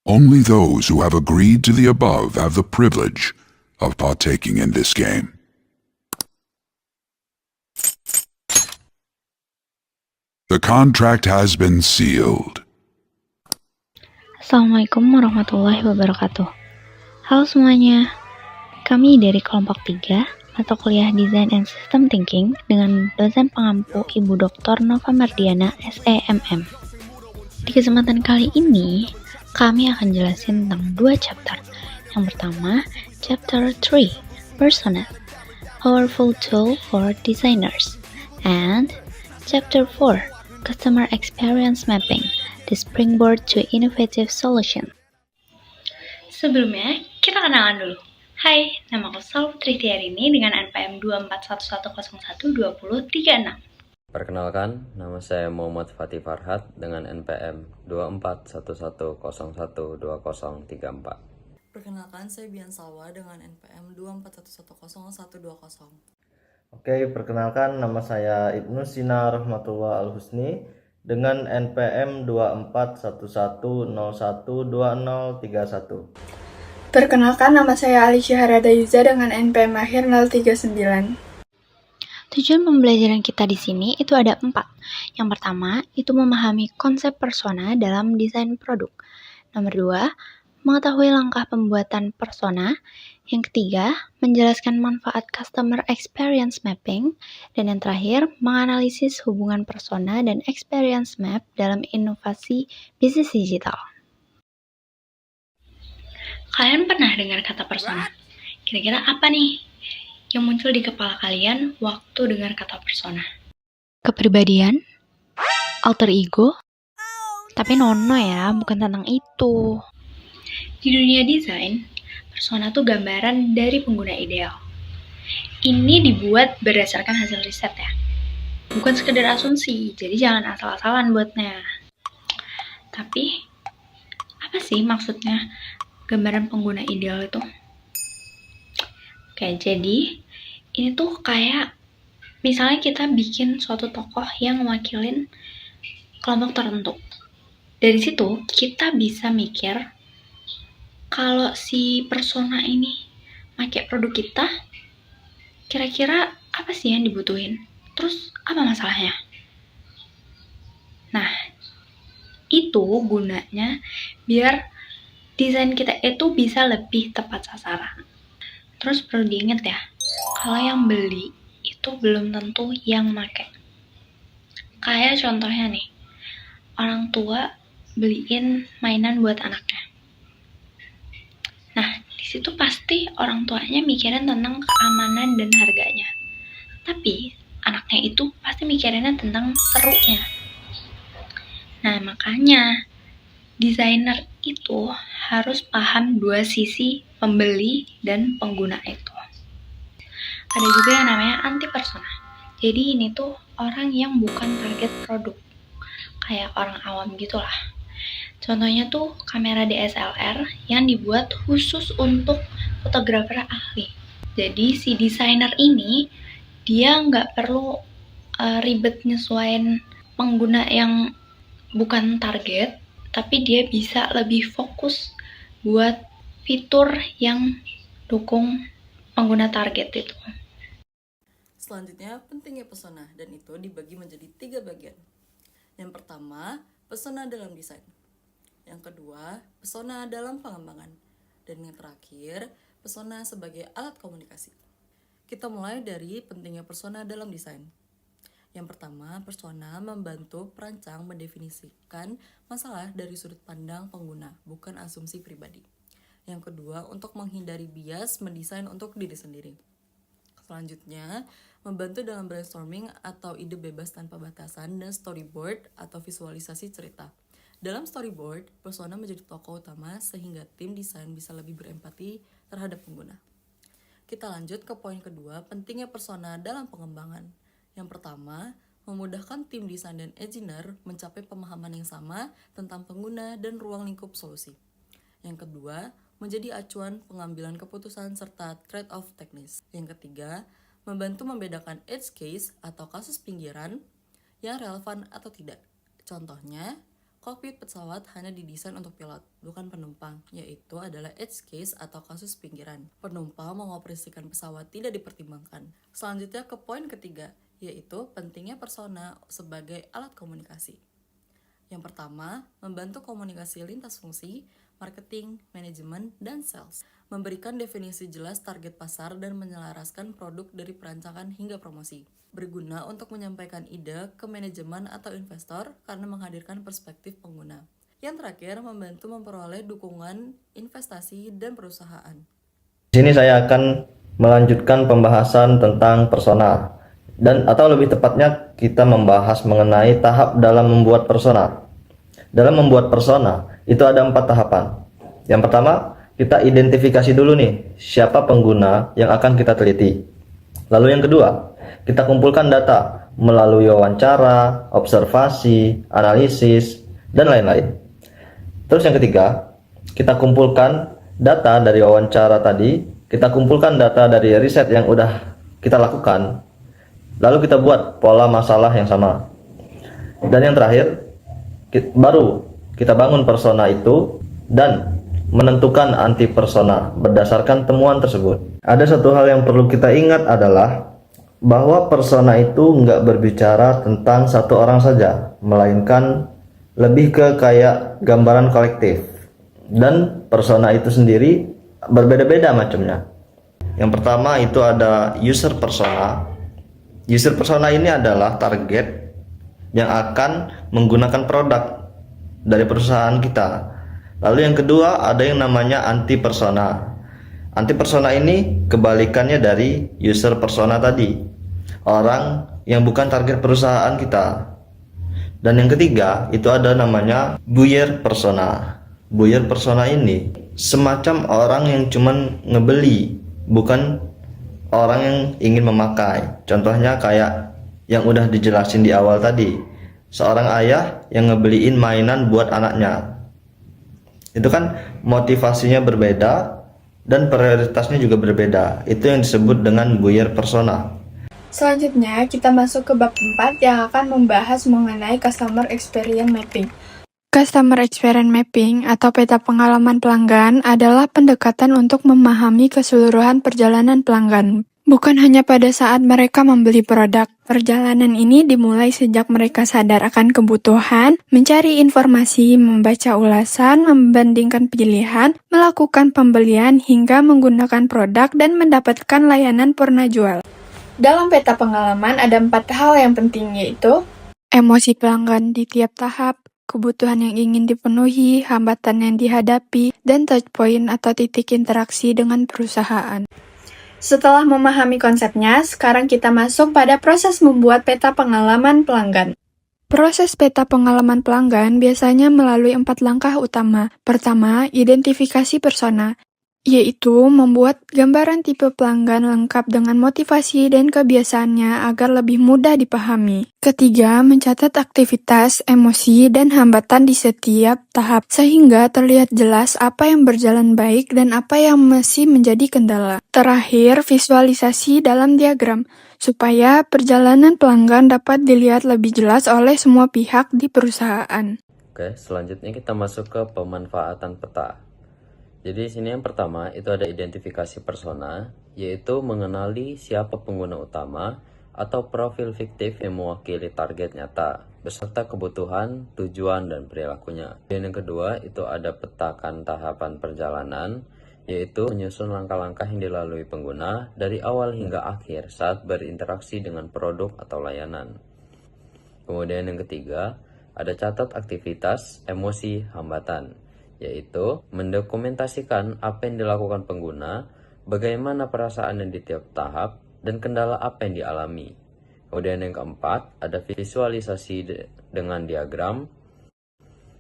Only those who have agreed to the above have the privilege of partaking in this game. The contract has been sealed. Assalamualaikum warahmatullahi wabarakatuh. Halo semuanya, kami dari kelompok 3 mata kuliah Design and System Thinking dengan dosen pengampu Ibu Dr. Nova Mardiana, SEMM. Di kesempatan kali ini, kami akan jelasin tentang 2 chapter. Yang pertama, chapter 3, Persona, Powerful Tool for Designers. And chapter 4, Customer Experience Mapping, the springboard to innovative solution. Sebelumnya, kita kenalan dulu. Hai, nama aku Sal Putri Tiarini dengan NPM 2411012036. Perkenalkan, nama saya Muhammad Fatih Farhat dengan NPM 2411012034. Perkenalkan, saya Bian Salwa dengan NPM 24110120. Oke, perkenalkan nama saya Ibnu Sina Rahmatullah Al-Husni dengan NPM 2411012031. Perkenalkan, nama saya Alicia Harada Yuza dengan NPM akhir 039. Tujuan pembelajaran kita di sini itu ada 4. Yang pertama, itu memahami konsep persona dalam desain produk. Nomor 2, mengetahui langkah pembuatan persona. Yang ketiga, menjelaskan manfaat customer experience mapping. Dan yang terakhir, menganalisis hubungan persona dan experience map dalam inovasi bisnis digital. Kalian pernah dengar kata persona? Kira-kira apa nih yang muncul di kepala kalian waktu dengar kata persona? Kepribadian? Alter ego? Tapi nono ya, bukan tentang itu. Di dunia desain, persona tuh gambaran dari pengguna ideal. Ini dibuat berdasarkan hasil riset ya. Bukan sekedar asumsi, jadi jangan asal-asalan buatnya. Tapi, apa sih maksudnya gambaran pengguna ideal itu? Oke, jadi ini tuh kayak misalnya kita bikin suatu tokoh yang mewakilin kelompok tertentu. Dari situ kita bisa mikir kalau si persona ini pakai produk kita, kira-kira apa sih yang dibutuhin? Terus apa masalahnya? Nah, itu gunanya biar desain kita itu bisa lebih tepat sasaran. Terus perlu diingat ya, kalau yang beli itu belum tentu yang make. Kayak contohnya nih, orang tua beliin mainan buat anaknya. Nah, di situ pasti orang tuanya mikirin tentang keamanan dan harganya. Tapi anaknya itu pasti mikirinnya tentang serunya. Nah, makanya desainer itu harus paham dua sisi pembeli dan pengguna itu. Ada juga yang namanya anti persona. Jadi ini tuh orang yang bukan target produk. Kayak orang awam gitulah. Contohnya tuh kamera DSLR yang dibuat khusus untuk fotografer ahli. Jadi si desainer ini dia nggak perlu ribet nyesuaiin pengguna yang bukan target, tapi dia bisa lebih fokus buat fitur yang dukung pengguna target itu. Selanjutnya, pentingnya persona, dan itu dibagi menjadi 3 bagian. Yang pertama, persona dalam desain. Yang kedua, persona dalam pengembangan. Dan yang terakhir, persona sebagai alat komunikasi. Kita mulai dari pentingnya persona dalam desain. Yang pertama, persona membantu perancang mendefinisikan masalah dari sudut pandang pengguna, bukan asumsi pribadi. Yang kedua, untuk menghindari bias mendesain untuk diri sendiri. Selanjutnya, membantu dalam brainstorming atau ide bebas tanpa batasan dan storyboard atau visualisasi cerita. Dalam storyboard, persona menjadi tokoh utama sehingga tim desain bisa lebih berempati terhadap pengguna. Kita lanjut ke poin kedua, pentingnya persona dalam pengembangan. Yang pertama, memudahkan tim desain dan engineer mencapai pemahaman yang sama tentang pengguna dan ruang lingkup solusi. Yang kedua, menjadi acuan pengambilan keputusan serta trade-off teknis. Yang ketiga, membantu membedakan edge case atau kasus pinggiran yang relevan atau tidak. Contohnya, Kokpit pesawat hanya didesain untuk pilot, bukan penumpang, yaitu adalah edge case atau kasus pinggiran. Penumpang mengoperasikan pesawat tidak dipertimbangkan. Selanjutnya ke poin ketiga, yaitu pentingnya persona sebagai alat komunikasi. Yang pertama, membantu komunikasi lintas fungsi, marketing, manajemen, dan sales. Memberikan definisi jelas target pasar dan menyelaraskan produk dari perancangan hingga promosi. Berguna untuk menyampaikan ide ke manajemen atau investor karena menghadirkan perspektif pengguna. Yang terakhir, membantu memperoleh dukungan investasi dan perusahaan. Di sini saya akan melanjutkan pembahasan tentang persona, dan atau lebih tepatnya kita membahas mengenai tahap dalam membuat persona. Dalam membuat persona itu ada 4 tahapan. Yang pertama, kita identifikasi dulu nih siapa pengguna yang akan kita teliti. Lalu yang kedua, kita kumpulkan data melalui wawancara, observasi, analisis, dan lain-lain. Terus yang ketiga, kita kumpulkan data dari wawancara tadi, kita kumpulkan data dari riset yang udah kita lakukan, lalu kita buat pola masalah yang sama. Dan yang terakhir, baru kita bangun persona itu dan menentukan anti persona berdasarkan temuan tersebut. Ada satu hal yang perlu kita ingat adalah bahwa persona itu nggak berbicara tentang satu orang saja, melainkan lebih ke kayak gambaran kolektif. Dan persona itu sendiri berbeda-beda macamnya. Yang pertama itu ada user persona. User persona ini adalah target yang akan menggunakan produk dari perusahaan kita. Lalu yang kedua ada yang namanya anti persona. Anti persona ini kebalikannya dari user persona tadi. Orang yang bukan target perusahaan kita. Dan yang ketiga itu ada namanya buyer persona. Buyer persona ini semacam orang yang cuman ngebeli, bukan orang yang ingin memakai. Contohnya kayak yang udah dijelasin di awal tadi, seorang ayah yang ngebeliin mainan buat anaknya. Itu kan motivasinya berbeda dan prioritasnya juga berbeda. Itu yang disebut dengan buyer persona. Selanjutnya, kita masuk ke bab 4 yang akan membahas mengenai Customer Experience Mapping. Customer Experience Mapping atau peta pengalaman pelanggan adalah pendekatan untuk memahami keseluruhan perjalanan pelanggan. Bukan hanya pada saat mereka membeli produk. Perjalanan ini dimulai sejak mereka sadar akan kebutuhan, mencari informasi, membaca ulasan, membandingkan pilihan, melakukan pembelian, hingga menggunakan produk dan mendapatkan layanan purna jual. Dalam peta pengalaman ada 4 hal yang penting, yaitu emosi pelanggan di tiap tahap, kebutuhan yang ingin dipenuhi, hambatan yang dihadapi, dan touch point atau titik interaksi dengan perusahaan. Setelah memahami konsepnya, sekarang kita masuk pada proses membuat peta pengalaman pelanggan. Proses peta pengalaman pelanggan biasanya melalui 4 langkah utama. Pertama, identifikasi persona, yaitu membuat gambaran tipe pelanggan lengkap dengan motivasi dan kebiasaannya agar lebih mudah dipahami. Ketiga, mencatat aktivitas, emosi, dan hambatan di setiap tahap, sehingga terlihat jelas apa yang berjalan baik dan apa yang masih menjadi kendala. Terakhir, visualisasi dalam diagram, supaya perjalanan pelanggan dapat dilihat lebih jelas oleh semua pihak di perusahaan. Oke, selanjutnya kita masuk ke pemanfaatan peta. Jadi di sini yang pertama itu ada identifikasi persona, yaitu mengenali siapa pengguna utama atau profil fiktif yang mewakili target nyata, beserta kebutuhan, tujuan, dan perilakunya. Dan yang kedua itu ada petakan tahapan perjalanan, yaitu menyusun langkah-langkah yang dilalui pengguna dari awal hingga akhir saat berinteraksi dengan produk atau layanan. Kemudian yang ketiga, ada catat aktivitas, emosi, hambatan, yaitu mendokumentasikan apa yang dilakukan pengguna, bagaimana perasaannya di tiap tahap, dan kendala apa yang dialami. Kemudian yang keempat, ada visualisasi dengan diagram,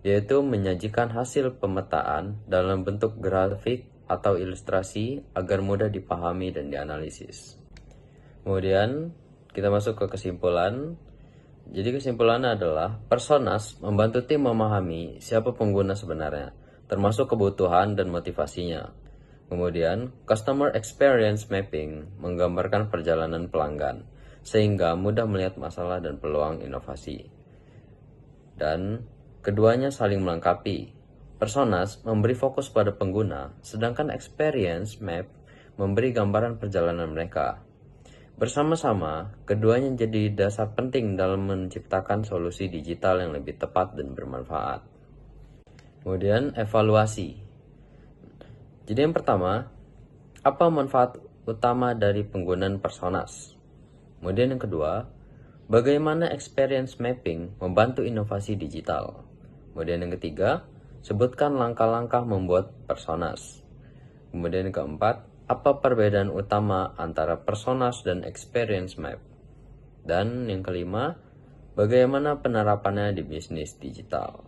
yaitu menyajikan hasil pemetaan dalam bentuk grafik atau ilustrasi agar mudah dipahami dan dianalisis. Kemudian kita masuk ke kesimpulan. Jadi kesimpulannya adalah personas membantu tim memahami siapa pengguna sebenarnya, termasuk kebutuhan dan motivasinya. Kemudian, Customer Experience Mapping menggambarkan perjalanan pelanggan, sehingga mudah melihat masalah dan peluang inovasi. Dan Keduanya saling melengkapi. Personas memberi fokus pada pengguna, sedangkan experience map memberi gambaran perjalanan mereka. Bersama-sama, keduanya jadi dasar penting dalam menciptakan solusi digital yang lebih tepat dan bermanfaat. Kemudian, evaluasi. Jadi yang pertama, apa manfaat utama dari penggunaan personas? Kemudian yang kedua, bagaimana experience mapping membantu inovasi digital? Kemudian yang ketiga, sebutkan langkah-langkah membuat personas. Kemudian yang keempat, apa perbedaan utama antara personas dan experience map? Dan yang kelima, bagaimana penerapannya di bisnis digital?